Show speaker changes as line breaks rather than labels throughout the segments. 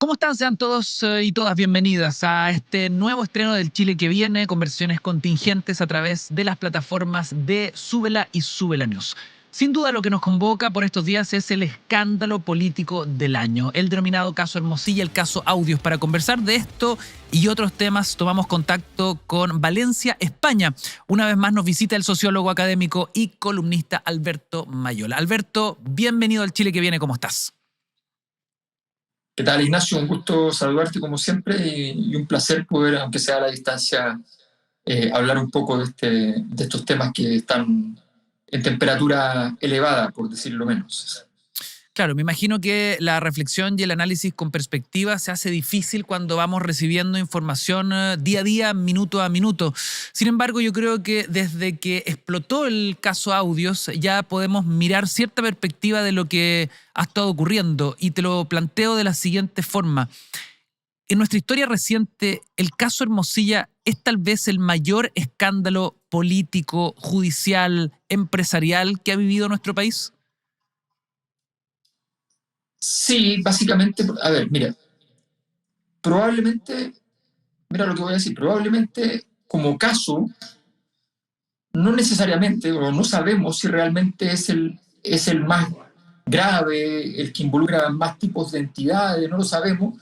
¿Cómo están? Sean todos y todas bienvenidas a este nuevo estreno del Chile que viene, conversaciones contingentes a través de las plataformas de Súbela y Súbela News. Sin duda lo que nos convoca por estos días es el escándalo político del año, el denominado caso Hermosilla, el caso Audios. Para conversar de esto y otros temas tomamos contacto con Valencia, España. Una vez más nos visita el sociólogo académico y columnista Alberto Mayola. Alberto, bienvenido al Chile que viene, ¿cómo estás?
¿Qué tal, Ignacio? Un gusto saludarte como siempre y un placer poder, aunque sea a la distancia, hablar un poco de estos temas que están en temperatura elevada, por decirlo menos.
Claro, me imagino que la reflexión y el análisis con perspectiva se hace difícil cuando vamos recibiendo información día a día, minuto a minuto. Sin embargo, yo creo que desde que explotó el caso Audios ya podemos mirar cierta perspectiva de lo que ha estado ocurriendo y te lo planteo de la siguiente forma. En nuestra historia reciente, el caso Hermosilla es tal vez el mayor escándalo político, judicial, empresarial que ha vivido nuestro país.
Sí, básicamente, a ver, mira, probablemente, mira lo que voy a decir, probablemente como caso, no necesariamente, o no sabemos si realmente es el más grave, el que involucra más tipos de entidades, no lo sabemos,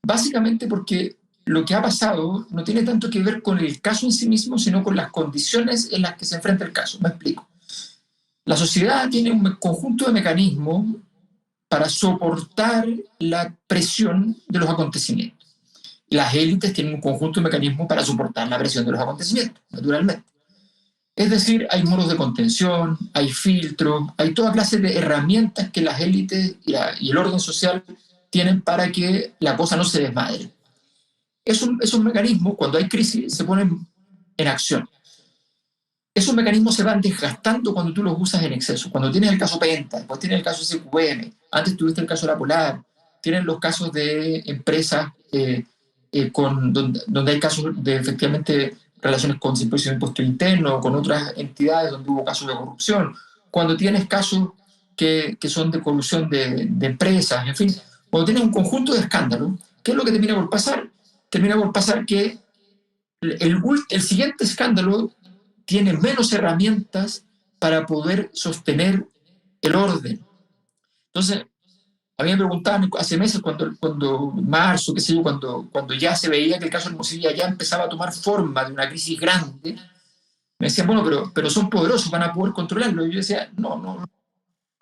básicamente porque lo que ha pasado no tiene tanto que ver con el caso en sí mismo, sino con las condiciones en las que se enfrenta el caso. Me explico. La sociedad tiene un conjunto de mecanismos para soportar la presión de los acontecimientos. Las élites tienen un conjunto de mecanismos para soportar la presión de los acontecimientos, naturalmente. Es decir, hay muros de contención, hay filtros, hay toda clase de herramientas que las élites y el orden social tienen para que la cosa no se desmadre. Esos mecanismos, cuando hay crisis, se ponen en acción. Esos mecanismos se van desgastando cuando tú los usas en exceso. Cuando tienes el caso Penta, después tienes el caso SQM, antes tuviste el caso La Polar, tienes los casos de empresas donde hay casos de efectivamente relaciones con simposios de impuesto interno, con otras entidades donde hubo casos de corrupción, cuando tienes casos que son de corrupción de empresas, en fin, cuando tienes un conjunto de escándalos, ¿qué es lo que termina por pasar? Termina por pasar que el siguiente escándalo tiene menos herramientas para poder sostener el orden. Entonces, a mí me preguntaban hace meses, cuando marzo, qué sé yo, cuando ya se veía que el caso Hermosilla ya empezaba a tomar forma de una crisis grande, me decían, bueno, pero son poderosos, van a poder controlarlo. Y yo decía, no,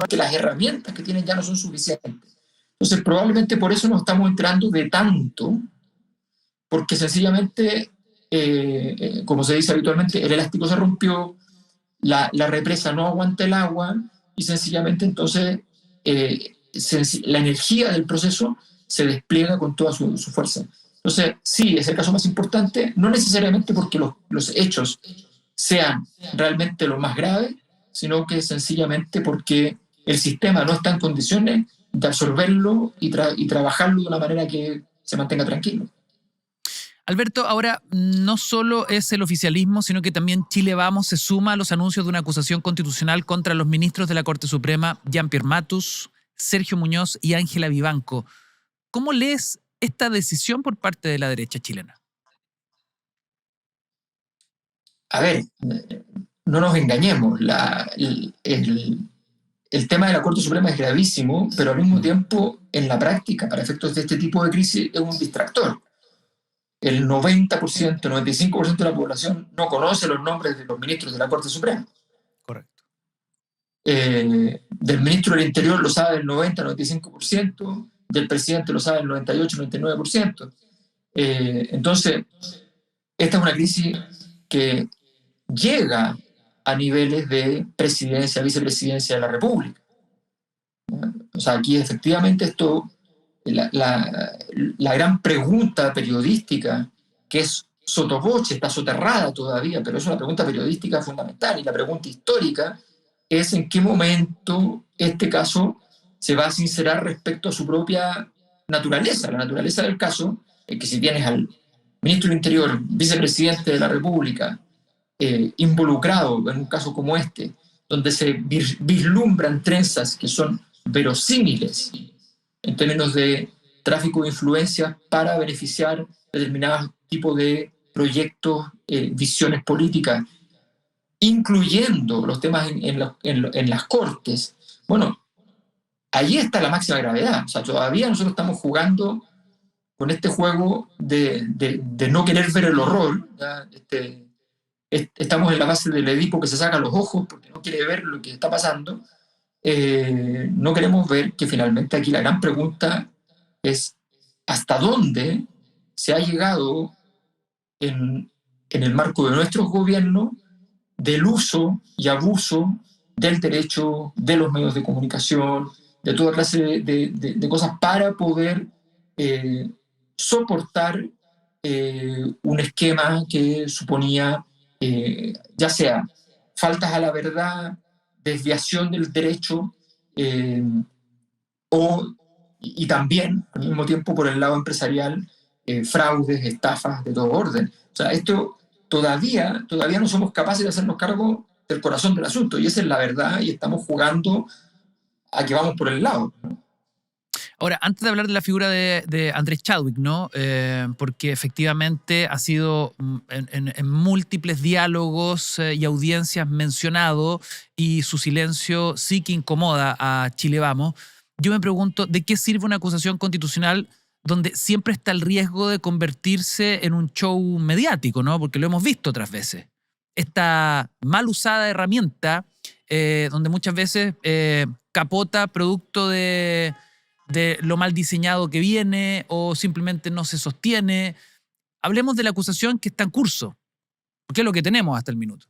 que las herramientas que tienen ya no son suficientes. Entonces, probablemente por eso nos estamos enterando de tanto, porque sencillamente, como se dice habitualmente, el elástico se rompió, la represa no aguanta el agua y sencillamente entonces la energía del proceso se despliega con toda su fuerza. Entonces, sí, es el caso más importante, no necesariamente porque los hechos sean realmente lo más grave, sino que sencillamente porque el sistema no está en condiciones de absorberlo y trabajarlo de una manera que se mantenga tranquilo.
Alberto, ahora no solo es el oficialismo, sino que también Chile Vamos se suma a los anuncios de una acusación constitucional contra los ministros de la Corte Suprema, Jean-Pierre Matus, Sergio Muñoz y Ángela Vivanco. ¿Cómo lees esta decisión por parte de la derecha chilena?
A ver, no nos engañemos, el tema de la Corte Suprema es gravísimo, pero al mismo tiempo, en la práctica, para efectos de este tipo de crisis, es un distractor. El 90%, 95% de la población no conoce los nombres de los ministros de la Corte Suprema.
Correcto.
Del ministro del Interior lo sabe el 90-95%, del presidente lo sabe el 98-99%. Entonces, esta es una crisis que llega a niveles de presidencia, vicepresidencia de la República. O sea, aquí efectivamente la gran pregunta periodística, que es sotoboche, está soterrada todavía, pero es una pregunta periodística fundamental, y la pregunta histórica es en qué momento este caso se va a sincerar respecto a su propia naturaleza. La naturaleza del caso es que si tienes al ministro del Interior, vicepresidente de la República, involucrado en un caso como este, donde se vislumbran trenzas que son verosímiles en términos de tráfico de influencias para beneficiar determinados tipos de proyectos, visiones políticas, incluyendo los temas en las cortes. Bueno, allí está la máxima gravedad. O sea, todavía nosotros estamos jugando con este juego de no querer ver el horror. Estamos en la base del Edipo que se saca los ojos porque no quiere ver lo que está pasando. No queremos ver que finalmente aquí la gran pregunta es hasta dónde se ha llegado en el marco de nuestros gobiernos del uso y abuso del derecho, de los medios de comunicación, de toda clase de cosas para poder soportar un esquema que suponía ya sea faltas a la verdad, desviación del derecho, y también, al mismo tiempo, por el lado empresarial, fraudes, estafas de todo orden. O sea, esto todavía no somos capaces de hacernos cargo del corazón del asunto, y esa es la verdad, y estamos jugando a que vamos por el lado, ¿no?
Ahora, antes de hablar de la figura de Andrés Chadwick, ¿no? Porque efectivamente ha sido en múltiples diálogos y audiencias mencionado, y su silencio sí que incomoda a Chile Vamos. Yo me pregunto, ¿de qué sirve una acusación constitucional donde siempre está el riesgo de convertirse en un show mediático, ¿no? Porque lo hemos visto otras veces. Esta mal usada herramienta, donde muchas veces capota producto de lo mal diseñado que viene o simplemente no se sostiene. Hablemos de la acusación que está en curso, porque es lo que tenemos hasta el minuto.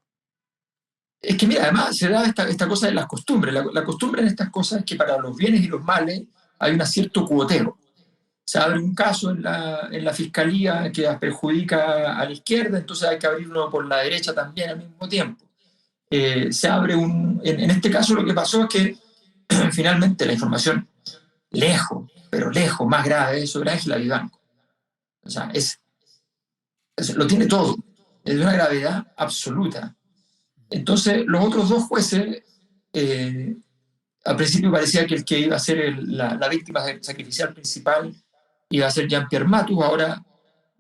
Es que mira, además se da esta cosa de las costumbres. La costumbre en estas cosas es que para los bienes y los males hay un cierto cuoteo. Se abre un caso en la fiscalía que perjudica a la izquierda, entonces hay que abrirlo por la derecha también al mismo tiempo. Se abre en este caso lo que pasó es que finalmente la información lejos, pero lejos, más grave de eso, era Ángela Vivanco. O sea, lo tiene todo, es de una gravedad absoluta. Entonces, los otros dos jueces, al principio parecía que el que iba a ser la víctima sacrificial principal iba a ser Jean-Pierre Matus. Ahora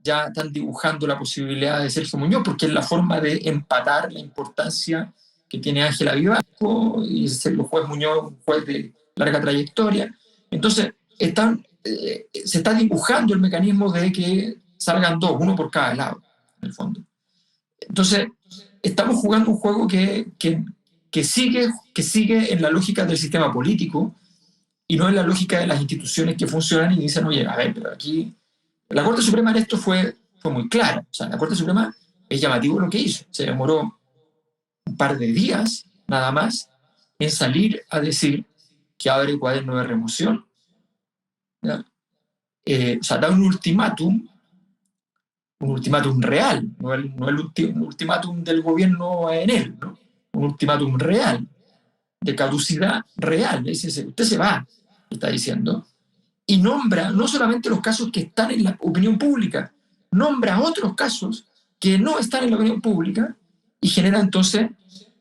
ya están dibujando la posibilidad de Sergio Muñoz, porque es la forma de empatar la importancia que tiene Ángela Vivanco, y ser el juez Muñoz, un juez de larga trayectoria. Entonces, se está dibujando el mecanismo de que salgan dos, uno por cada lado, en el fondo. Entonces, estamos jugando un juego que sigue en la lógica del sistema político y no en la lógica de las instituciones que funcionan y dicen, oye, a ver, pero aquí la Corte Suprema en esto fue muy clara. O sea, la Corte Suprema es llamativo lo que hizo. Se demoró un par de días, nada más, en salir a decir que abre cuaderno de remoción. O sea, da un ultimátum real, no el ultimátum del gobierno en él, ¿no? Un ultimátum real, de caducidad real. Usted se va, está diciendo, y nombra no solamente los casos que están en la opinión pública, nombra otros casos que no están en la opinión pública y genera entonces,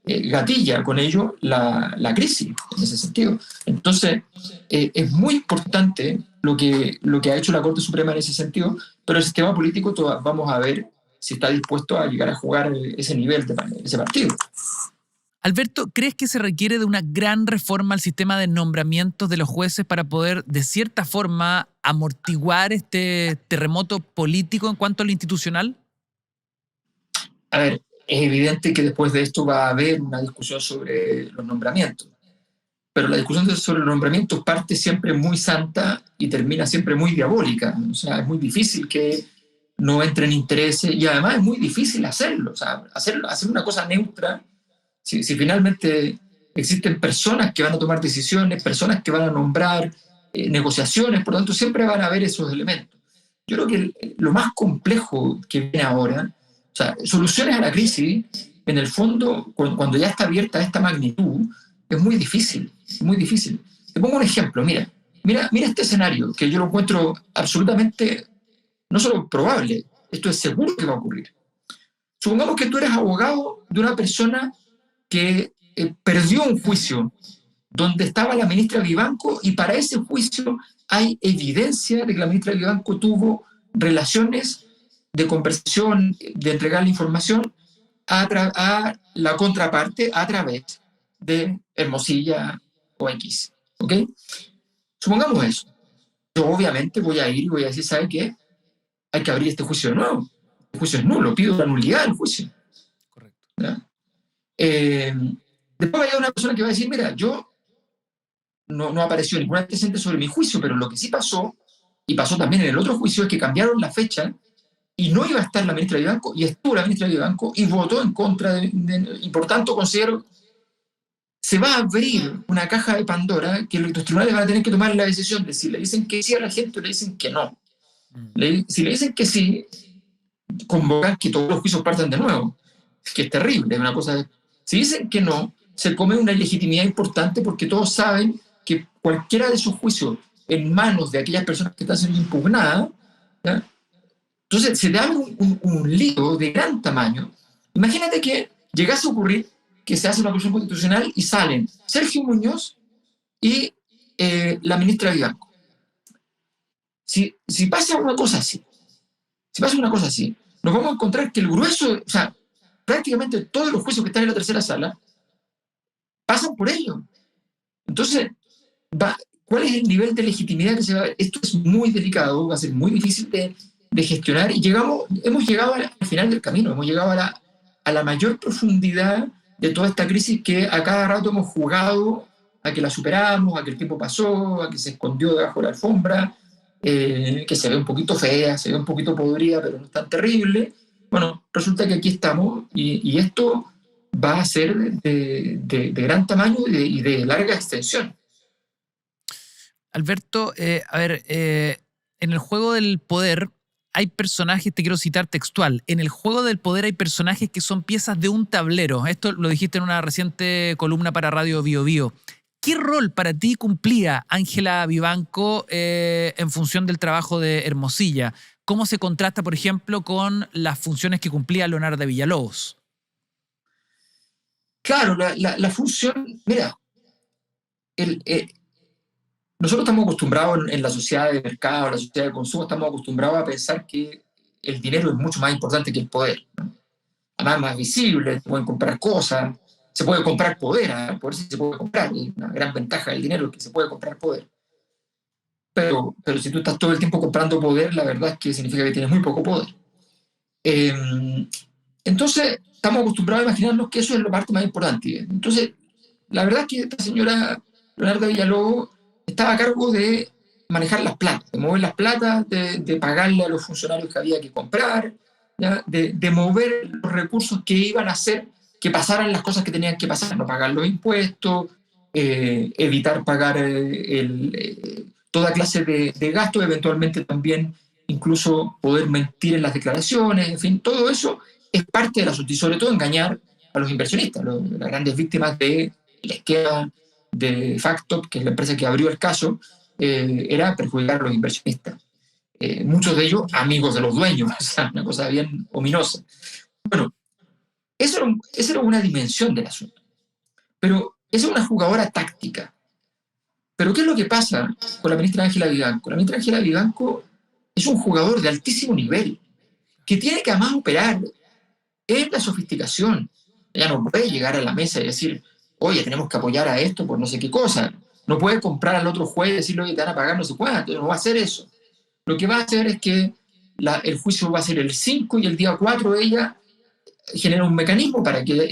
gatilla con ello la crisis en ese sentido. Entonces, es muy importante lo que ha hecho la Corte Suprema en ese sentido, pero el sistema político vamos a ver si está dispuesto a llegar a jugar ese nivel de ese partido.
Alberto, ¿crees que se requiere de una gran reforma al sistema de nombramientos de los jueces para poder, de cierta forma, amortiguar este terremoto político en cuanto a lo institucional?
A ver, es evidente que después de esto va a haber una discusión sobre los nombramientos, pero la discusión sobre los nombramientos parte siempre muy santa y termina siempre muy diabólica. O sea, es muy difícil que no entren intereses, y además es muy difícil hacerlo. O sea, hacer una cosa neutra, si finalmente existen personas que van a tomar decisiones, personas que van a nombrar, negociaciones, por lo tanto siempre van a haber esos elementos. Yo creo que lo más complejo que viene ahora, o sea, soluciones a la crisis, en el fondo, cuando ya está abierta a esta magnitud, es muy difícil, muy difícil. Te pongo un ejemplo, mira este escenario, que yo lo encuentro absolutamente, no solo probable, esto es seguro que va a ocurrir. Supongamos que tú eres abogado de una persona que perdió un juicio donde estaba la ministra Vivanco, y para ese juicio hay evidencia de que la ministra Vivanco tuvo relaciones de conversación, de entregar la información a la contraparte a través de Hermosilla o X. ¿Ok? Supongamos eso. Yo obviamente voy a ir y voy a decir, ¿sabe qué? Hay que abrir este juicio de nuevo. El juicio es nulo, pido la nulidad del juicio.
Correcto.
Después va a llegar una persona que va a decir, mira, yo no apareció ningún antecedente sobre mi juicio, pero lo que sí pasó, y pasó también en el otro juicio, es que cambiaron la fecha y no iba a estar la ministra Vivanco, y estuvo la ministra Vivanco y votó en contra y por tanto considero se va a abrir una caja de Pandora que los tribunales van a tener que tomar la decisión de si le dicen que sí a la gente o le dicen que no. Si le dicen que sí, convocar que todos los juicios partan de nuevo, que es terrible, es una cosa. Si dicen que no, se come una ilegitimidad importante porque todos saben que cualquiera de sus juicios en manos de aquellas personas que están siendo impugnadas, ¿ya? Entonces se da un lío de gran tamaño. Imagínate que llegase a ocurrir que se hace una acusación constitucional y salen Sergio Muñoz y la ministra Vivanco. Si pasa una cosa así, nos vamos a encontrar que el grueso, o sea, prácticamente todos los juicios que están en la tercera sala pasan por ello. Entonces, ¿cuál es el nivel de legitimidad que se va a ver? Esto es muy delicado, va a ser muy difícil de gestionar y hemos llegado al final del camino, hemos llegado a la mayor profundidad de toda esta crisis que a cada rato hemos jugado a que la superamos, a que el tiempo pasó, a que se escondió debajo de la alfombra, que se ve un poquito fea, se ve un poquito podrida, pero no es tan terrible. Bueno, resulta que aquí estamos y esto va a ser de gran tamaño y de larga extensión.
Alberto, a ver, en el juego del poder hay personajes, te quiero citar textual, en el juego del poder hay personajes que son piezas de un tablero. Esto lo dijiste en una reciente columna para Radio Bio Bio. ¿Qué rol para ti cumplía Ángela Vivanco en función del trabajo de Hermosilla? ¿Cómo se contrasta, por ejemplo, con las funciones que cumplía Leonardo Villalobos?
Claro, la función, mira, nosotros estamos acostumbrados en la sociedad de mercado, en la sociedad de consumo, estamos acostumbrados a pensar que el dinero es mucho más importante que el poder, ¿no? Además, más visible, se pueden comprar cosas, se puede comprar poder, ¿eh? Poder sí se puede comprar, y una gran ventaja del dinero es que se puede comprar poder. Pero si tú estás todo el tiempo comprando poder, la verdad es que significa que tienes muy poco poder. Entonces, estamos acostumbrados a imaginarnos que eso es la parte más importante. Entonces, la verdad es que esta señora Leonardo Villalobos estaba a cargo de manejar las platas, de mover las platas, de pagarle a los funcionarios que había que comprar, ¿ya? De mover los recursos que iban a hacer que pasaran las cosas que tenían que pasar, no pagar los impuestos, evitar pagar toda clase de gastos, eventualmente también incluso poder mentir en las declaraciones, en fin, todo eso es parte del asunto y sobre todo engañar a los inversionistas, las grandes víctimas de la esquema de Factop, que es la empresa que abrió el caso, era perjudicar a los inversionistas. Muchos de ellos amigos de los dueños, o sea, una cosa bien ominosa. Bueno, esa era una dimensión del asunto. Pero esa es una jugadora táctica. Pero ¿qué es lo que pasa con la ministra Ángela Vivanco? La ministra Ángela Vivanco es un jugador de altísimo nivel, que tiene que además operar en la sofisticación. Ella no puede llegar a la mesa y decir, oye, tenemos que apoyar a esto por no sé qué cosa. No puede comprar al otro juez y decirle, oye, te van a pagar no sé cuánto. No va a hacer eso. Lo que va a hacer es que el juicio va a ser el 5 y el día 4 ella genera un mecanismo para que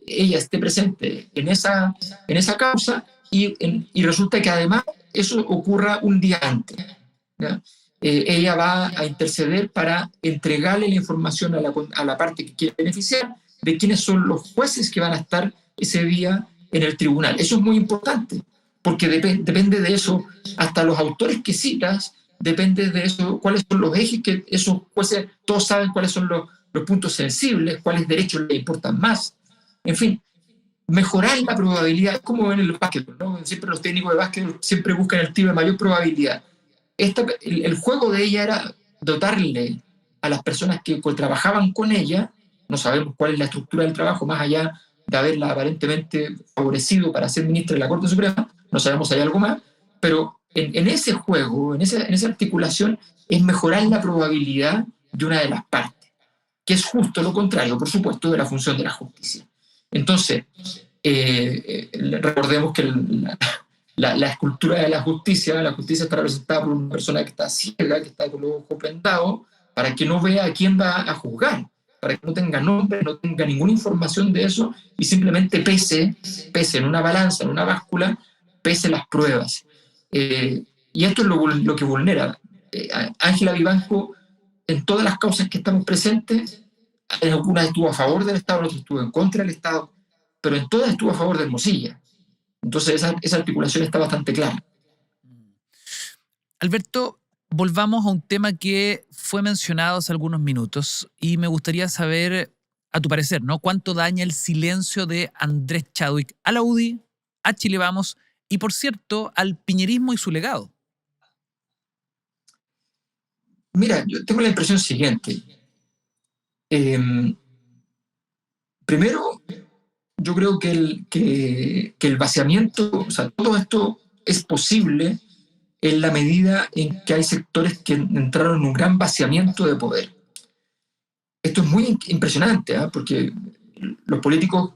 ella esté presente en esa causa y resulta que además eso ocurra un día antes, ¿ya? Ella va a interceder para entregarle la información a la parte que quiere beneficiar de quiénes son los jueces que van a estar ese día en el tribunal. Eso es muy importante, porque depende de eso, hasta los autores que citas, depende de eso, cuáles son los ejes que esos jueces, todos saben cuáles son los puntos sensibles, cuáles derechos les importan más. En fin, mejorar la probabilidad, es como en el básquetbol, ¿no? Siempre los técnicos de básquetbol siempre buscan el tiro de mayor probabilidad. El juego de ella era dotarle a las personas que trabajaban con ella, no sabemos cuál es la estructura del trabajo, más allá de haberla aparentemente favorecido para ser ministra de la Corte Suprema, no sabemos si hay algo más, pero en ese juego, en esa articulación, es mejorar la probabilidad de una de las partes, que es justo lo contrario, por supuesto, de la función de la justicia. Entonces, recordemos que la escultura de la justicia está representada por una persona que está ciega, que está con los ojos vendados, para que no vea a quién va a juzgar, para que no tenga nombre, no tenga ninguna información de eso y simplemente pese en una balanza, en una báscula, pese las pruebas. Y esto es lo que vulnera. Ángela Vivanco, en todas las causas que estamos presentes, en algunas estuvo a favor del Estado, en otras estuvo en contra del Estado, pero en todas estuvo a favor de Hermosilla. Entonces esa articulación está bastante clara.
Alberto, volvamos a un tema que fue mencionado hace algunos minutos y me gustaría saber, a tu parecer, ¿no? ¿Cuánto daña el silencio de Andrés Chadwick a la UDI, a Chile Vamos y, por cierto, al piñerismo y su legado?
Mira, yo tengo la impresión siguiente. Primero, yo creo que el vaciamiento, o sea, todo esto es posible en la medida en que hay sectores que entraron en un gran vaciamiento de poder. Esto es muy impresionante, porque los políticos,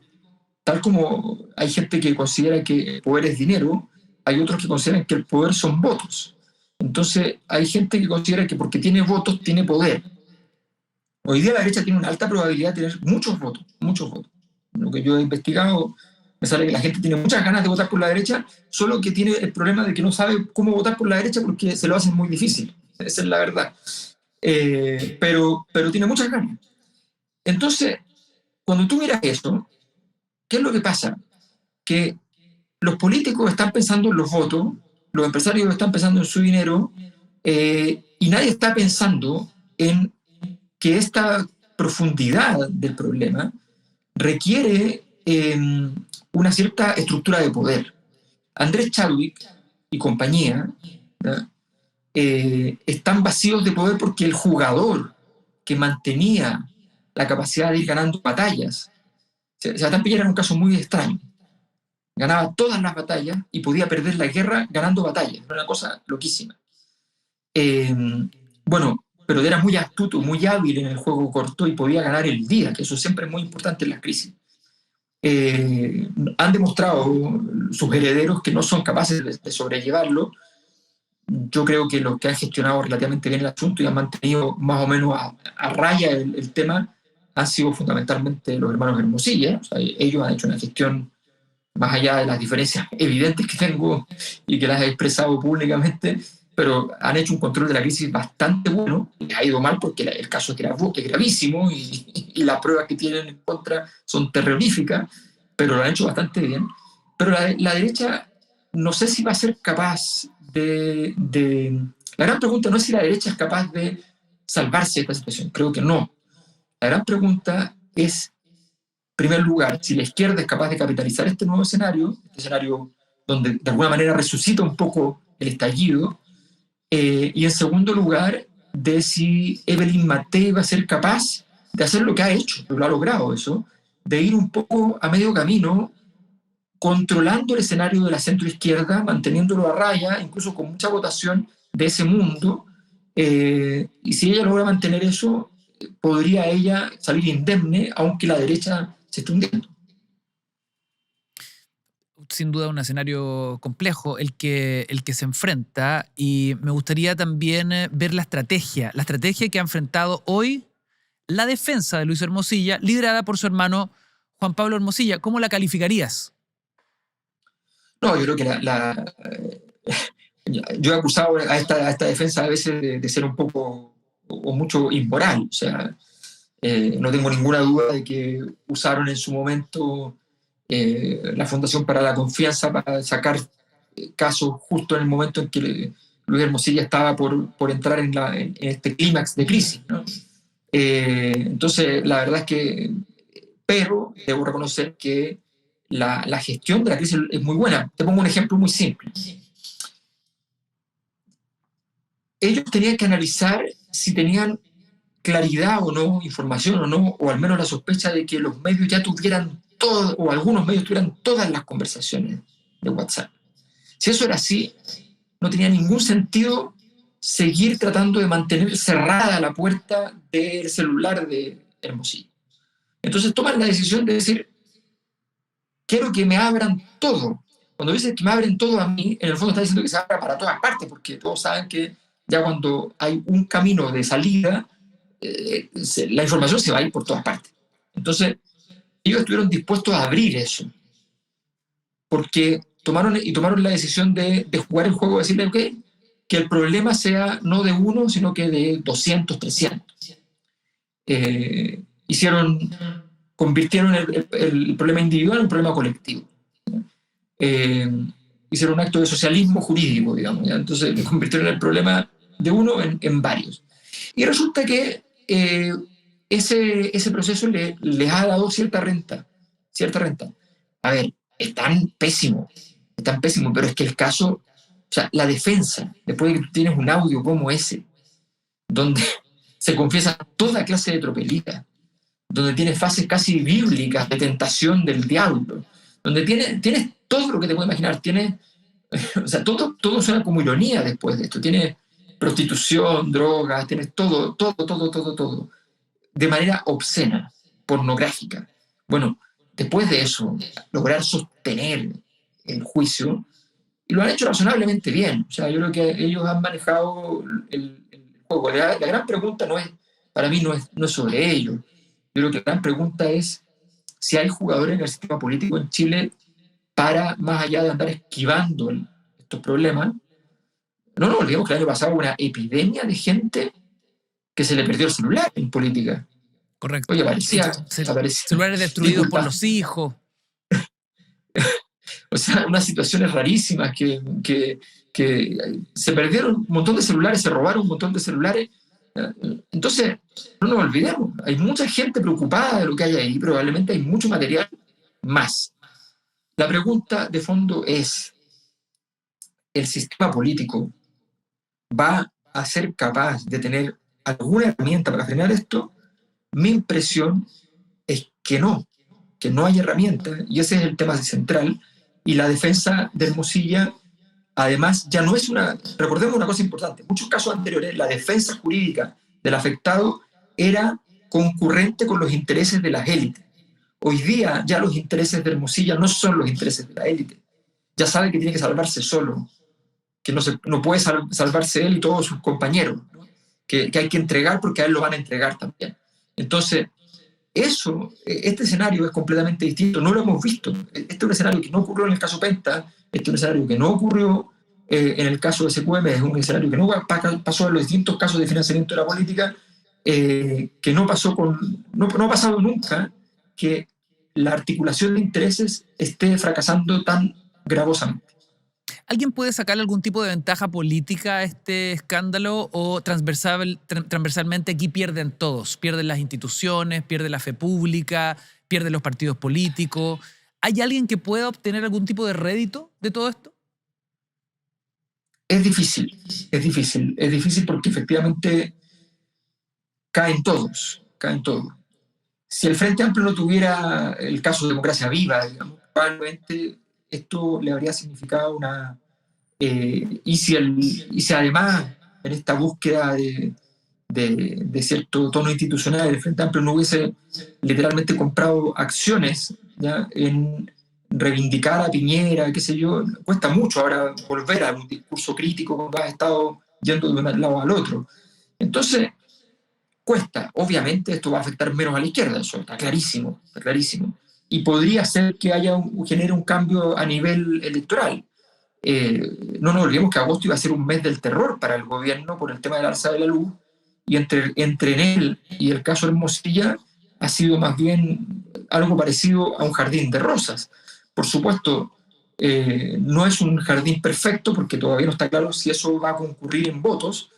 tal como hay gente que considera que el poder es dinero, hay otros que consideran que el poder son votos. Entonces hay gente que considera que porque tiene votos, tiene poder. Hoy día la derecha tiene una alta probabilidad de tener muchos votos, muchos votos. Lo que yo he investigado, me sale que la gente tiene muchas ganas de votar por la derecha, solo que tiene el problema de que no sabe cómo votar por la derecha porque se lo hacen muy difícil. Esa es la verdad. Pero tiene muchas ganas. Entonces, cuando tú miras eso, ¿qué es lo que pasa? Que los políticos están pensando en los votos, los empresarios están pensando en su dinero, y nadie está pensando en que esta profundidad del problema requiere una cierta estructura de poder. Andrés Chadwick y compañía están vacíos de poder porque el jugador que mantenía la capacidad de ir ganando batallas, Sebastián Piñera era un caso muy extraño. Ganaba todas las batallas y podía perder la guerra ganando batallas. Era una cosa loquísima. Bueno, pero era muy astuto, muy hábil en el juego corto y podía ganar el día, que eso siempre es muy importante en las crisis. Han demostrado sus herederos que no son capaces de sobrellevarlo. Yo creo que los que han gestionado relativamente bien el asunto y han mantenido más o menos a raya el tema han sido fundamentalmente los hermanos Hermosilla. O sea, ellos han hecho una gestión más allá de las diferencias evidentes que tengo y que las he expresado públicamente, pero han hecho un control de la crisis bastante bueno. Les ha ido mal porque el caso es gravísimo y las pruebas que tienen en contra son terroríficas, pero lo han hecho bastante bien. Pero la derecha no sé si va a ser capaz de... La gran pregunta no es si la derecha es capaz de salvarse de esta situación, creo que no. La gran pregunta es, en primer lugar, si la izquierda es capaz de capitalizar este nuevo escenario, este escenario donde de alguna manera resucita un poco el estallido, y en segundo lugar, de si Evelyn Matei va a ser capaz de hacer lo que ha hecho, lo ha logrado eso, de ir un poco a medio camino, controlando el escenario de la centroizquierda, manteniéndolo a raya, incluso con mucha votación de ese mundo, y si ella logra mantener eso, podría ella salir indemne, aunque la derecha se esté hundiendo.
Sin duda un escenario complejo el que se enfrenta, y me gustaría también ver la estrategia que ha enfrentado hoy la defensa de Luis Hermosilla, liderada por su hermano Juan Pablo Hermosilla. ¿Cómo la calificarías?
No, yo creo que yo he acusado a esta defensa a veces de ser un poco o mucho inmoral. O sea, no tengo ninguna duda de que usaron en su momento la Fundación para la Confianza para sacar casos justo en el momento en que Luis Hermosilla estaba por entrar en este clímax de crisis, ¿no? Entonces, la verdad es que, pero debo reconocer que la gestión de la crisis es muy buena. Te pongo un ejemplo muy simple. Ellos tenían que analizar si tenían claridad o no, información o no, o al menos la sospecha de que los medios ya tuvieran todo, o algunos medios tuvieran todas las conversaciones de WhatsApp. Si eso era así, no tenía ningún sentido seguir tratando de mantener cerrada la puerta del celular de Hermosillo. Entonces toman la decisión de decir, quiero que me abran todo. Cuando dices que me abren todo a mí, en el fondo está diciendo que se abra para todas partes, porque todos saben que ya cuando hay un camino de salida, la información se va a ir por todas partes. Entonces, ellos estuvieron dispuestos a abrir eso, porque tomaron la decisión de jugar el juego, de decirle, ok, que el problema sea no de uno, sino que de 200, 300. Convirtieron el problema individual en un problema colectivo. Hicieron un acto de socialismo jurídico, digamos, ¿ya? Entonces convirtieron el problema de uno en varios. Y resulta que ese proceso les ha dado cierta renta. A ver, es tan pésimo, pero es que el caso, o sea, la defensa, después de que tú tienes un audio como ese, donde se confiesa toda clase de tropelías, donde tienes fases casi bíblicas de tentación del diablo, donde tienes todo lo que te puedes imaginar, o sea, todo suena como ironía después de esto, tienes prostitución, drogas, tienes todo, de manera obscena, pornográfica. Bueno, después de eso, lograr sostener el juicio, y lo han hecho razonablemente bien. O sea, yo creo que ellos han manejado el juego. La gran pregunta para mí no es sobre ellos. Yo creo que la gran pregunta es si hay jugadores en el sistema político en Chile para, más allá de andar esquivando estos problemas. No nos olvidemos que el año pasado hubo una epidemia de gente que se le perdió el celular en política.
Correcto.
Oye, aparecía.
Celulares destruidos por los hijos.
O sea, unas situaciones rarísimas que se perdieron un montón de celulares, se robaron un montón de celulares. Entonces, no nos olvidemos, hay mucha gente preocupada de lo que hay ahí, probablemente hay mucho material más. La pregunta de fondo es, ¿el sistema político va a ser capaz de tener alguna herramienta para frenar esto? Mi impresión es que no hay herramienta, y ese es el tema central, y la defensa de Hermosilla, además, ya no es recordemos una cosa importante, en muchos casos anteriores, la defensa jurídica del afectado era concurrente con los intereses de las élites. Hoy día ya los intereses de Hermosilla no son los intereses de la élite. Ya sabe que tiene que salvarse solo, que no puede salvarse él y todos sus compañeros, ¿no? que hay que entregar porque a él lo van a entregar también. Entonces, este escenario es completamente distinto, no lo hemos visto. Este es un escenario que no ocurrió en el caso Penta, este es un escenario que no ocurrió en el caso de SQM, es un escenario que no pasó en los distintos casos de financiamiento de la política, que no ha pasado nunca que la articulación de intereses esté fracasando tan gravosamente.
¿Alguien puede sacarle algún tipo de ventaja política a este escándalo o transversalmente aquí pierden todos? Pierden las instituciones, pierde la fe pública, pierden los partidos políticos. ¿Hay alguien que pueda obtener algún tipo de rédito de todo esto?
Es difícil porque efectivamente caen todos. Si el Frente Amplio no tuviera el caso de Democracia Viva, digamos, probablemente esto le habría significado y si además en esta búsqueda de cierto tono institucional el Frente Amplio no hubiese literalmente comprado acciones, ¿ya?, en reivindicar a Piñera, qué sé yo, cuesta mucho ahora volver a un discurso crítico cuando has estado yendo de un lado al otro. Entonces, cuesta. Obviamente esto va a afectar menos a la izquierda, eso está clarísimo. Y podría ser que genere un cambio a nivel electoral. No nos olvidemos que agosto iba a ser un mes del terror para el gobierno por el tema del alza de la luz, y entre él y el caso Hermosilla ha sido más bien algo parecido a un jardín de rosas. Por supuesto, no es un jardín perfecto porque todavía no está claro si eso va a concurrir en votos,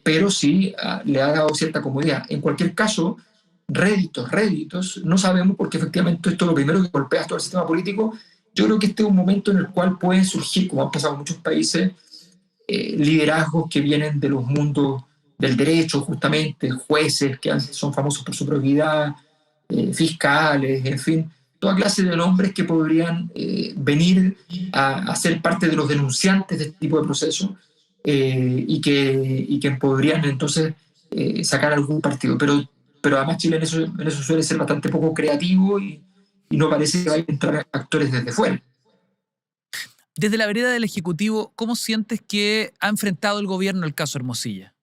pero sí le ha dado cierta comodidad. En cualquier caso, réditos, no sabemos, porque efectivamente esto es lo primero que golpea todo el sistema político. Yo creo que este es un momento en el cual pueden surgir, como han pasado en muchos países, liderazgos que vienen de los mundos del derecho, justamente, jueces que son famosos por su probidad, fiscales, en fin, toda clase de nombres que podrían venir a ser parte de los denunciantes de este tipo de procesos y que podrían entonces sacar algún partido. Pero además Chile en eso suele ser bastante poco creativo y no parece que vayan a entrar actores desde fuera.
Desde la vereda del Ejecutivo, ¿cómo sientes que ha enfrentado el gobierno el caso Hermosilla?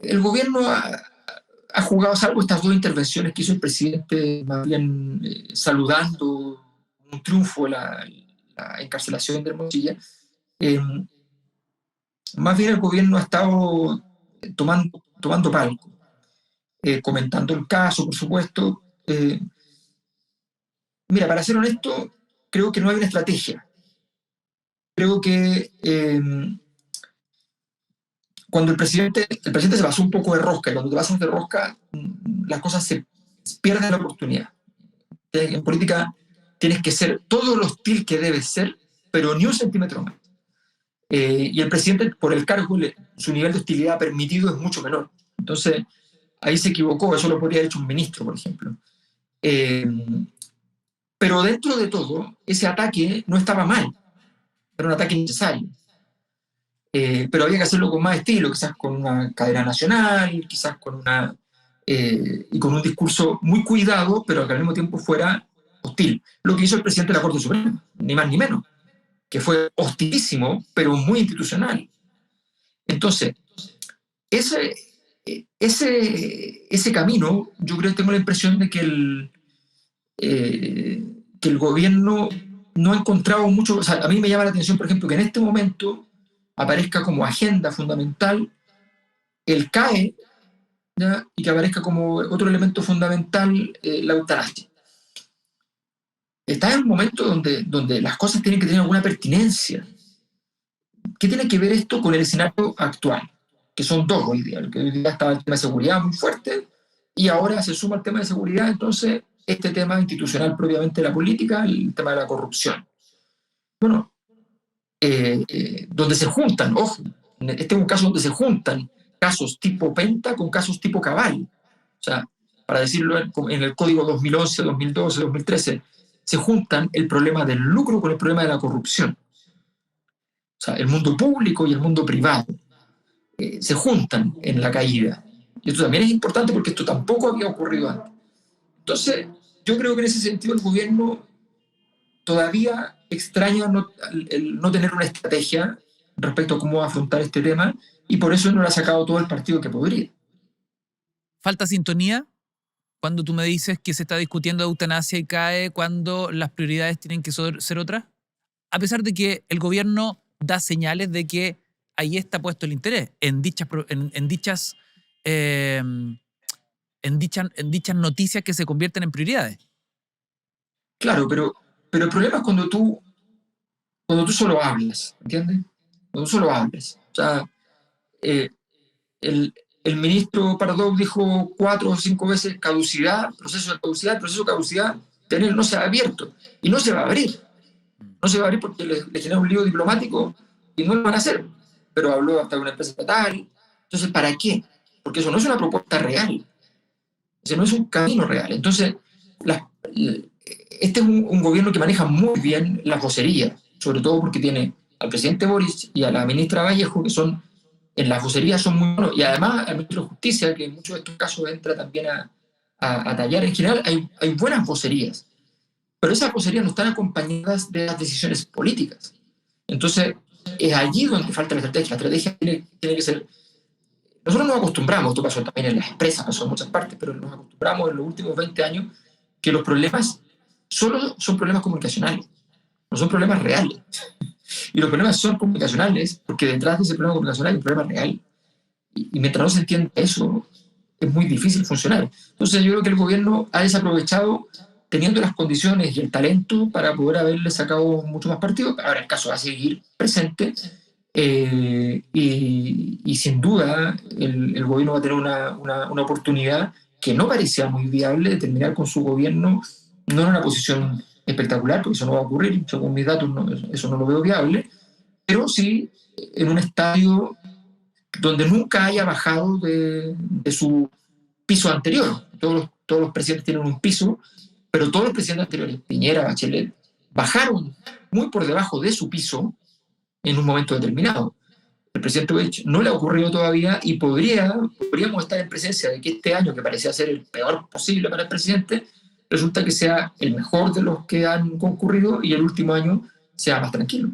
El gobierno ha jugado, salvo estas dos intervenciones que hizo el presidente, más bien saludando un triunfo la encarcelación de Hermosilla, eh, más bien el gobierno ha estado tomando palco, comentando el caso, por supuesto. Mira, para ser honesto, creo que no hay una estrategia. Creo que cuando el presidente se pasó un poco de rosca, y cuando te pasas de rosca, las cosas se pierden la oportunidad. En política tienes que ser todo lo hostil que debes ser, pero ni un centímetro más. Y el presidente, por el cargo, su nivel de hostilidad permitido es mucho menor. Entonces, ahí se equivocó, eso lo podría haber hecho un ministro, por ejemplo. Pero dentro de todo, ese ataque no estaba mal, era un ataque necesario. Pero había que hacerlo con más estilo, quizás con una cadena nacional, quizás y con un discurso muy cuidado, pero que al mismo tiempo fuera hostil. Lo que hizo el presidente de la Corte Suprema, ni más ni menos, que fue hostilísimo, pero muy institucional. Entonces, ese camino, yo creo que tengo la impresión de que el gobierno no ha encontrado mucho. O sea, a mí me llama la atención, por ejemplo, que en este momento aparezca como agenda fundamental el CAE, ¿ya? Y que aparezca como otro elemento fundamental la eutanasia. Está en un momento donde las cosas tienen que tener alguna pertinencia. ¿Qué tiene que ver esto con el escenario actual? Que son dos hoy día. Que hoy día estaba el tema de seguridad muy fuerte y ahora se suma el tema de seguridad, entonces este tema institucional propiamente de la política, el tema de la corrupción. Bueno, donde se juntan, ojo, este es un caso donde se juntan casos tipo Penta con casos tipo Cabal. O sea, para decirlo en el código 2011, 2012, 2013, se juntan el problema del lucro con el problema de la corrupción. O sea, el mundo público y el mundo privado se juntan en la caída. Y esto también es importante porque esto tampoco había ocurrido antes. Entonces, yo creo que en ese sentido el gobierno todavía extraña el no tener una estrategia respecto a cómo afrontar este tema y por eso no le ha sacado todo el partido que podría.
¿Falta sintonía cuando tú me dices que se está discutiendo eutanasia y CAE cuando las prioridades tienen que ser otras? A pesar de que el gobierno da señales de que ahí está puesto el interés en dichas noticias que se convierten en prioridades.
Claro, pero el problema es cuando tú solo hablas, ¿entiendes? Cuando tú solo hablas. O sea, el ministro Pardo dijo 4 o 5 veces caducidad, proceso de caducidad. El proceso de caducidad de él no se ha abierto y no se va a abrir. No se va a abrir porque le genera un lío diplomático y no lo van a hacer. Pero habló hasta de una empresa estatal. Entonces, ¿para qué? Porque eso no es una propuesta real. Ese no es un camino real. Entonces, este es un gobierno que maneja muy bien las vocerías, sobre todo porque tiene al presidente Boris y a la ministra Vallejo, que son, en las vocerías son muy buenos, y además al ministro de Justicia, que en muchos de estos casos entra también a tallar. En general hay buenas vocerías, pero esas vocerías no están acompañadas de las decisiones políticas. Entonces, es allí donde falta la estrategia. La estrategia tiene que ser. Nosotros nos acostumbramos, esto pasó también en las empresas, pasó en muchas partes, pero nos acostumbramos en los últimos 20 años que los problemas solo son problemas comunicacionales, no son problemas reales. Y los problemas son comunicacionales porque detrás de ese problema comunicacional hay un problema real. Y mientras no se entienda eso, es muy difícil funcionar. Entonces yo creo que el gobierno ha desaprovechado, teniendo las condiciones y el talento para poder haberle sacado mucho más partido. Ahora el caso va a seguir presente. Y sin duda el gobierno va a tener una oportunidad que no parecía muy viable de terminar con su gobierno, no en una posición espectacular, porque eso no va a ocurrir, según mis datos eso no lo veo viable, pero sí en un estadio donde nunca haya bajado de su piso anterior. Todos todos los presidentes tienen un piso, pero todos los presidentes anteriores, Piñera, Bachelet, bajaron muy por debajo de su piso en un momento determinado. El presidente Boric no le ha ocurrido todavía y podríamos estar en presencia de que este año, que parecía ser el peor posible para el presidente, resulta que sea el mejor de los que han concurrido y el último año sea más tranquilo.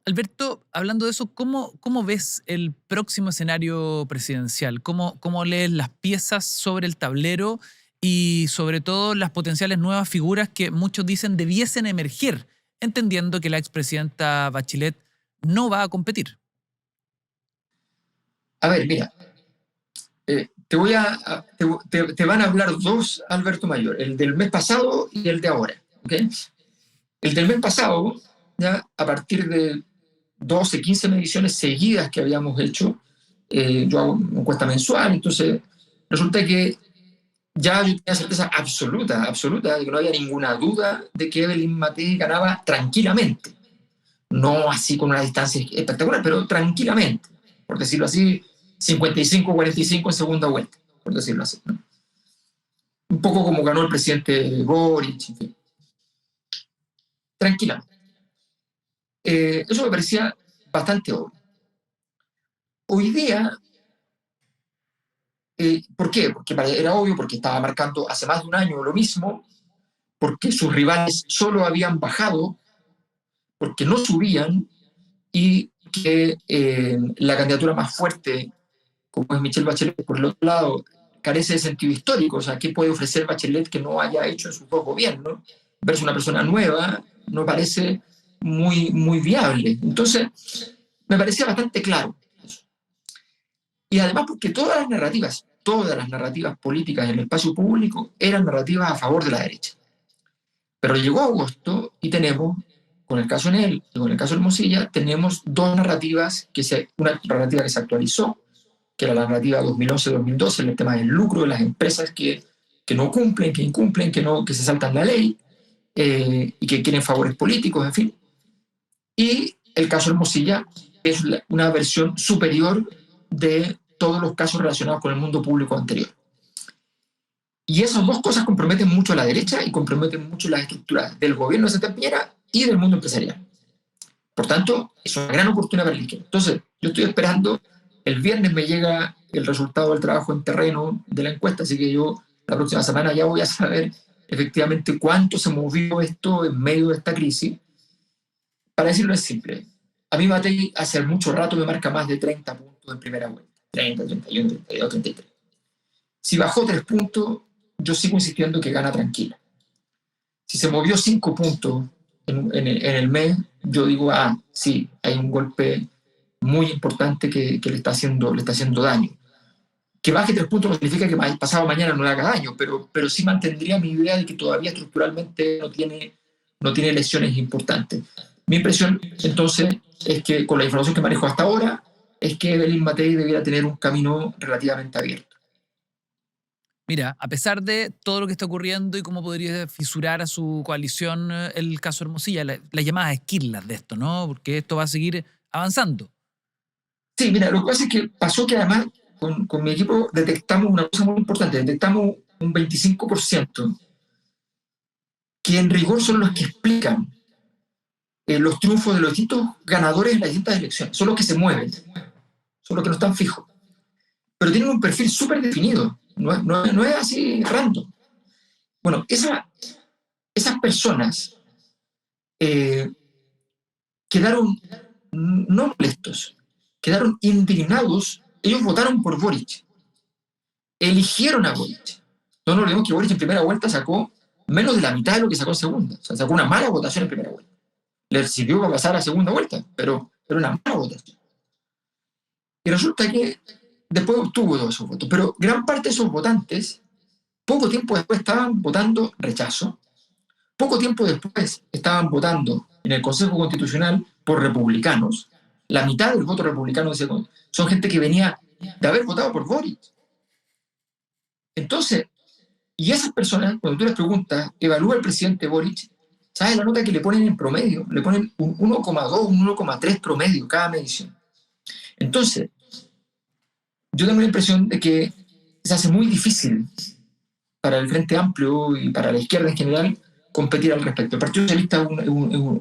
Alberto, hablando de eso, ¿cómo ves el próximo escenario presidencial? ¿Cómo lees las piezas sobre el tablero y sobre todo las potenciales nuevas figuras que muchos dicen debiesen emerger, entendiendo que la expresidenta Bachelet no va a competir?
A ver, mira, te van a hablar dos Alberto Mayor, el del mes pasado y el de ahora. ¿Okay? El del mes pasado, ya a partir de 12, 15 mediciones seguidas que habíamos hecho, yo hago una encuesta mensual, entonces resulta que ya yo tenía certeza absoluta de que no había ninguna duda de que Evelyn Matei ganaba tranquilamente. No así con una distancia espectacular, pero tranquilamente, por decirlo así, 55-45 en segunda vuelta, por decirlo así, ¿no? Un poco como ganó el presidente Boric, en fin. Tranquilamente. Eso me parecía bastante obvio. Hoy día, ¿por qué? Porque era obvio, porque estaba marcando hace más de un año lo mismo, porque sus rivales solo habían bajado, porque no subían, y que la candidatura más fuerte, como es Michelle Bachelet, por el otro lado, carece de sentido histórico. O sea, ¿qué puede ofrecer Bachelet que no haya hecho en sus dos gobiernos? Versus una persona nueva, no parece muy viable. Entonces, me parecía bastante claro eso. Y además porque todas las narrativas políticas en el espacio público eran narrativas a favor de la derecha. Pero llegó agosto y tenemos, con el caso Enel y con el caso Hermosilla, tenemos dos narrativas, una narrativa que se actualizó, que era la narrativa 2011-2012, el tema del lucro de las empresas que no cumplen, que incumplen, que se saltan la ley y que quieren favores políticos, en fin. Y el caso Hermosilla es una versión superior de todos los casos relacionados con el mundo público anterior. Y esas dos cosas comprometen mucho a la derecha y comprometen mucho las estructuras del gobierno de Sebastián Piñera y del mundo empresarial. Por tanto, es una gran oportunidad para el izquierda. Entonces, yo estoy esperando, el viernes me llega el resultado del trabajo en terreno de la encuesta, así que yo la próxima semana ya voy a saber efectivamente cuánto se movió esto en medio de esta crisis. Para decirlo es simple, a mí Matei hace mucho rato me marca más de 30 puntos en primera vuelta, 30, 31, 32, 33. Si bajó 3 puntos, yo sigo insistiendo que gana tranquila. Si se movió 5 puntos en el mes, yo digo, sí, hay un golpe muy importante que le está haciendo daño. Que baje 3 puntos no significa que pasado mañana no le haga daño, pero sí mantendría mi idea de que todavía estructuralmente no tiene lesiones importantes. Mi impresión, entonces, es que con la información que manejo hasta ahora, es que Evelyn Matei debiera tener un camino relativamente abierto.
Mira, a pesar de todo lo que está ocurriendo y cómo podría fisurar a su coalición el caso Hermosilla, las llamadas esquirlas de esto, ¿no? Porque esto va a seguir avanzando.
Sí, mira, lo que pasa es que pasó que además con mi equipo detectamos una cosa muy importante, detectamos un 25% que en rigor son los que explican los triunfos de los distintos ganadores en las distintas elecciones. Son los que se mueven, son los que no están fijos. Pero tienen un perfil súper definido, no es así random. Bueno, esas personas quedaron no molestos, quedaron indignados. Ellos votaron por Boric, eligieron a Boric. No nos olvidemos que Boric en primera vuelta sacó menos de la mitad de lo que sacó en segunda. O sea, sacó una mala votación en primera vuelta. Le sirvió para pasar a segunda vuelta, pero era una mala votación. Y resulta que después obtuvo todos esos votos, pero gran parte de esos votantes, poco tiempo después estaban votando rechazo, poco tiempo después estaban votando en el Consejo Constitucional por republicanos. La mitad del voto republicano son gente que venía de haber votado por Boric. Entonces, y esas personas, cuando tú les preguntas, evalúa el presidente Boric, ¿sabes la nota que le ponen en promedio? Le ponen un 1,2, un 1,3 promedio cada medición. Entonces, yo tengo la impresión de que se hace muy difícil para el Frente Amplio y para la izquierda en general competir al respecto. El Partido Socialista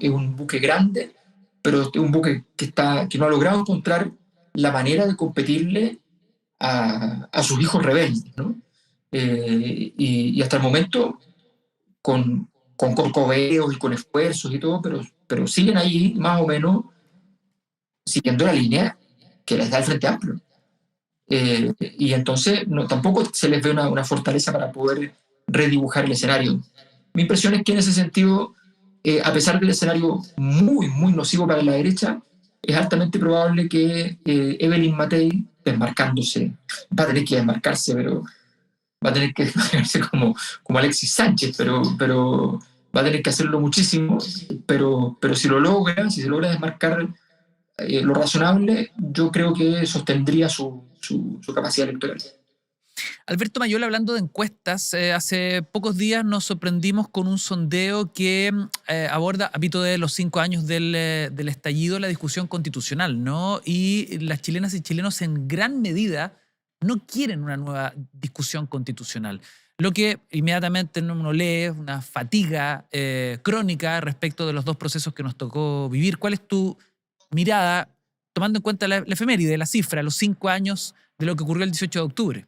es un buque grande, pero es un buque que no ha logrado encontrar la manera de competirle a sus hijos rebeldes, ¿no? Y hasta el momento, con corcoveos y con esfuerzos y todo, pero siguen ahí más o menos siguiendo la línea que les da el Frente Amplio. Y entonces tampoco se les ve una fortaleza para poder redibujar el escenario. Mi impresión es que en ese sentido, a pesar del escenario muy, muy nocivo para la derecha, es altamente probable que Evelyn Matei, desmarcándose, va a tener que desmarcarse, pero va a tener que desmarcarse como Alexis Sánchez, pero va a tener que hacerlo muchísimo, pero si se logra desmarcar lo razonable, yo creo que sostendría su capacidad electoral.
Alberto Mayol, hablando de encuestas, hace pocos días nos sorprendimos con un sondeo que aborda, a pito de los 5 años del estallido, la discusión constitucional, ¿no? Y las chilenas y chilenos en gran medida no quieren una nueva discusión constitucional. Lo que inmediatamente uno lee es una fatiga crónica respecto de los dos procesos que nos tocó vivir. ¿Cuál es tu mirada, tomando en cuenta la efeméride, la cifra, los 5 años de lo que ocurrió el 18 de octubre?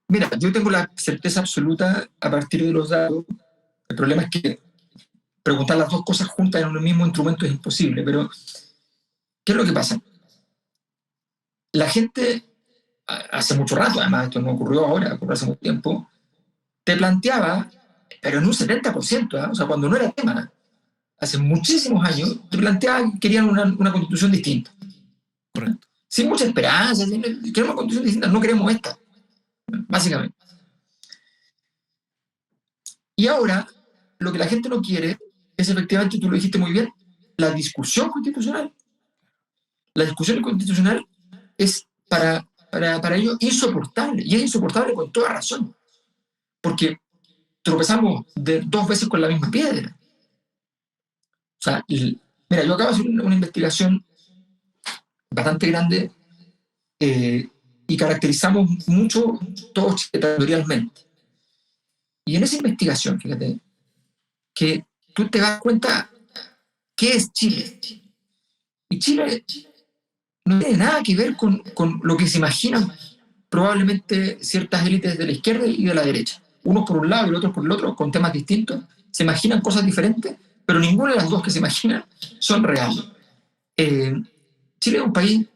Mira, yo tengo la certeza absoluta a partir de los datos. El problema es que preguntar las dos cosas juntas en un mismo instrumento es imposible, pero ¿qué es lo que pasa? La gente, hace mucho rato, además esto no ocurrió ahora, ocurrió hace mucho tiempo, te planteaba, pero en un 70%, ¿eh? O sea, cuando no era tema, hace muchísimos años, te planteaba que querían una constitución distinta.
Correcto.
Sin mucha esperanza, queremos una constitución distinta, no queremos esta, básicamente. Y ahora, lo que la gente no quiere es, efectivamente, tú lo dijiste muy bien, la discusión constitucional. La discusión constitucional es para ellos insoportable, y es insoportable con toda razón, porque tropezamos dos veces con la misma piedra. O sea, mira, yo acabo de hacer una investigación bastante grande y caracterizamos mucho todo Chile territorialmente. Y en esa investigación, fíjate, que tú te das cuenta qué es Chile. Y Chile no tiene nada que ver con lo que se imaginan probablemente ciertas élites de la izquierda y de la derecha. Unos por un lado y el otro por el otro, con temas distintos. Se imaginan cosas diferentes, pero ninguna de las dos que se imaginan son reales. Chile es un país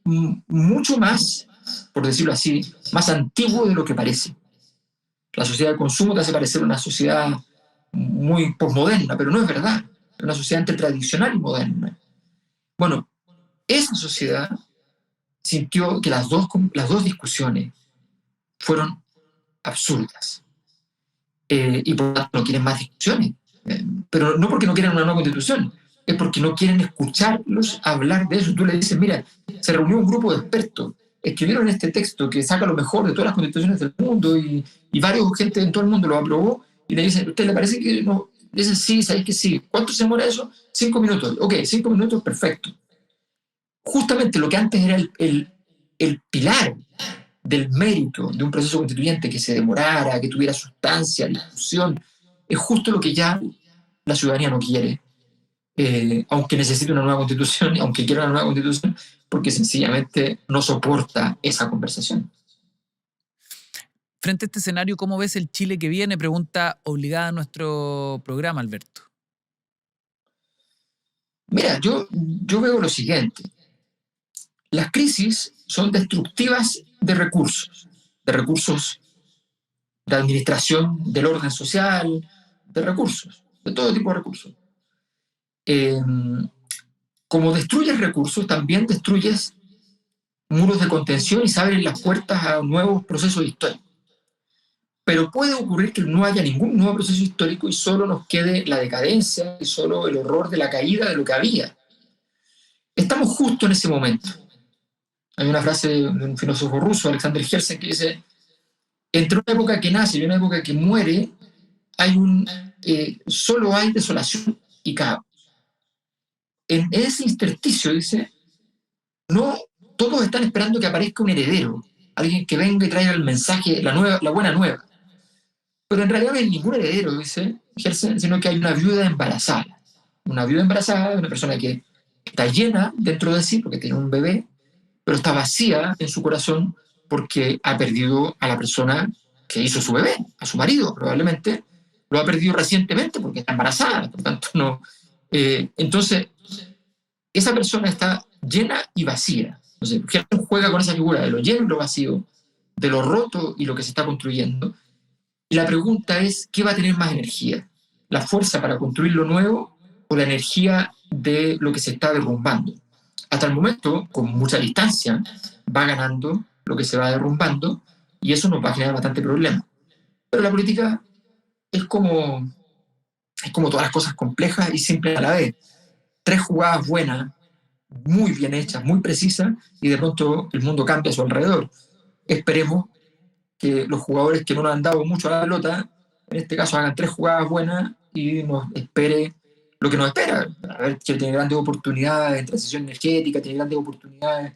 mucho más, por decirlo así, más antiguo de lo que parece. La sociedad de consumo te hace parecer una sociedad muy posmoderna, pero no es verdad. Es una sociedad entre tradicional y moderna. Bueno, esa sociedad sintió que las dos discusiones fueron absurdas. Y por lo tanto no quieren más discusiones. Pero no porque no quieran una nueva constitución, es porque no quieren escucharlos hablar de eso. Tú le dices, mira, se reunió un grupo de expertos, escribieron este texto que saca lo mejor de todas las constituciones del mundo y varios gente en todo el mundo lo aprobó, y le dicen, ¿a usted le parece que no? Le dicen, sí, ¿sabéis que sí? ¿Cuánto se demora eso? 5 minutos. Ok, 5 minutos, perfecto. Justamente lo que antes era el pilar del mérito de un proceso constituyente, que se demorara, que tuviera sustancia, discusión, es justo lo que ya la ciudadanía no quiere, aunque necesite una nueva constitución, aunque quiera una nueva constitución, porque sencillamente no soporta esa conversación.
Frente a este escenario, ¿cómo ves el Chile que viene? Pregunta obligada a nuestro programa, Alberto.
Mira, yo veo lo siguiente. Las crisis son destructivas de recursos de administración del orden social, de recursos, de todo tipo de recursos. Como destruyes recursos, también destruyes muros de contención y se abren las puertas a nuevos procesos históricos. Pero puede ocurrir que no haya ningún nuevo proceso histórico y solo nos quede la decadencia y solo el horror de la caída de lo que había. Estamos justo en ese momento. Hay una frase de un filósofo ruso, Alexander Herzen, que dice: entre una época que nace y una época que muere, solo hay desolación y caos. En ese intersticio, dice, no todos están esperando que aparezca un heredero, alguien que venga y traiga el mensaje, la buena nueva. Pero en realidad no hay ningún heredero, dice Gersen, sino que hay una viuda embarazada. Una viuda embarazada es una persona que está llena dentro de sí porque tiene un bebé, pero está vacía en su corazón porque ha perdido a la persona que hizo su bebé, a su marido probablemente. Lo ha perdido recientemente porque está embarazada, por tanto no. Entonces, esa persona está llena y vacía. Entonces, Gersen juega con esa figura de lo lleno y lo vacío, de lo roto y lo que se está construyendo. Y la pregunta es, ¿qué va a tener más energía? ¿La fuerza para construir lo nuevo o la energía de lo que se está derrumbando? Hasta el momento, con mucha distancia, va ganando lo que se va derrumbando y eso nos va a generar bastante problema. Pero la política es como todas las cosas complejas y simples a la vez. Tres jugadas buenas, muy bien hechas, muy precisas, y de pronto el mundo cambia a su alrededor. Esperemos que los jugadores que no nos han dado mucho a la pelota, en este caso hagan tres jugadas buenas y nos espere lo que nos espera. A ver, que tiene grandes oportunidades en transición energética, tiene grandes oportunidades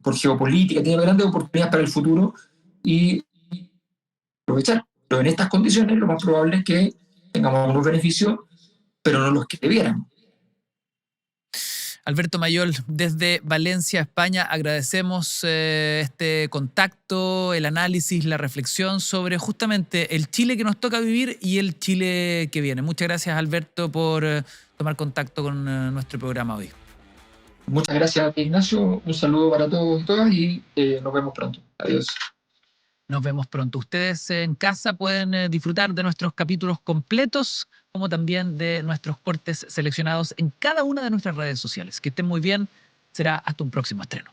por geopolítica, tiene grandes oportunidades para el futuro y aprovechar. Pero en estas condiciones lo más probable es que tengamos algunos beneficios, pero no los que debieran.
Alberto Mayol, desde Valencia, España, agradecemos este contacto, el análisis, la reflexión sobre justamente el Chile que nos toca vivir y el Chile que viene. Muchas gracias, Alberto, por tomar contacto con nuestro programa hoy.
Muchas gracias, Ignacio. Un saludo para todos y todas y nos vemos pronto. Adiós.
Nos vemos pronto. Ustedes en casa pueden disfrutar de nuestros capítulos completos, como también de nuestros cortes seleccionados en cada una de nuestras redes sociales. Que estén muy bien. Será hasta un próximo estreno.